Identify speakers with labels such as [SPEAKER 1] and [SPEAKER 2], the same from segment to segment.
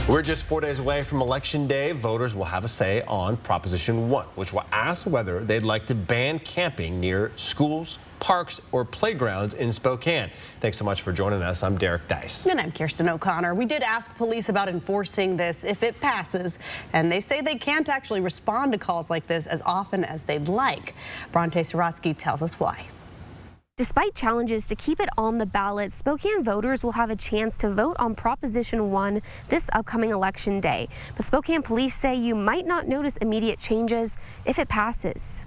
[SPEAKER 1] We're just 4 days away from Election Day. Voters will have a say on Proposition 1, which will ask whether they'd like to ban camping near schools, parks, or playgrounds in Spokane. Thanks so much for joining us. I'm Derek Dice.
[SPEAKER 2] And I'm Kirsten O'Connor. We did ask police about enforcing this if it passes, and they say they can't actually respond to calls like this as often as they'd like. Bronte Sorotsky tells us why.
[SPEAKER 3] Despite challenges to keep it on the ballot, Spokane voters will have a chance to vote on Proposition 1 this upcoming election day. But Spokane police say you might not notice immediate changes if it passes.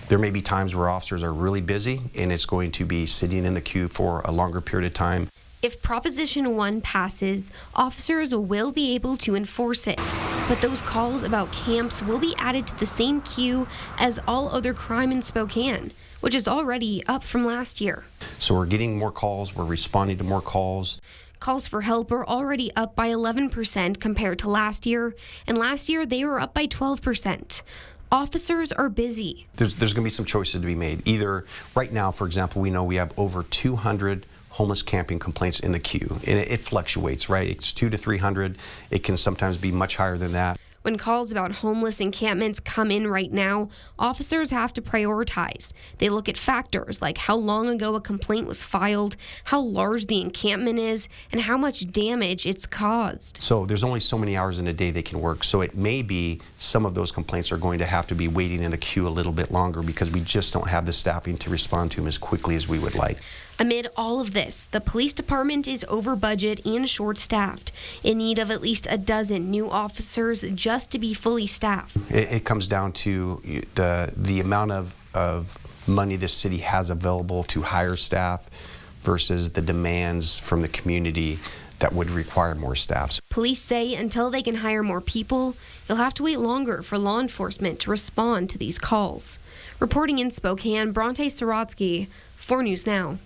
[SPEAKER 4] There may be times where officers are really busy and it's going to be sitting in the queue for a longer period of time.
[SPEAKER 3] If Proposition 1 passes, officers will be able to enforce it. But those calls about camps will be added to the same queue as all other crime in Spokane, which is already up from last year.
[SPEAKER 4] So we're getting more calls, we're responding to more calls.
[SPEAKER 3] Calls for help are already up by 11% compared to last year, and last year they were up by 12%. Officers are busy.
[SPEAKER 4] There's going to be some choices to be made. Either right now, for example, we know we have over 200 homeless camping complaints in the queue, and it fluctuates, right? It's 200 to 300. It can sometimes be much higher than that.
[SPEAKER 3] When calls about homeless encampments come in right now, officers have to prioritize. They look at factors like how long ago a complaint was filed, how large the encampment is, and how much damage it's caused.
[SPEAKER 4] So there's only so many hours in a day they can work. So it may be some of those complaints are going to have to be waiting in the queue a little bit longer because we just don't have the staffing to respond to them as quickly as we would like.
[SPEAKER 3] Amid all of this, the police department is over budget and short-staffed, in need of at least a dozen new officers just to be fully staffed.
[SPEAKER 4] It comes down to the amount of money this city has available to hire staff versus the demands from the community that would require more staff.
[SPEAKER 3] Police say until they can hire more people, you'll have to wait longer for law enforcement to respond to these calls. Reporting in Spokane, Bronte Sorotsky, 4 News Now.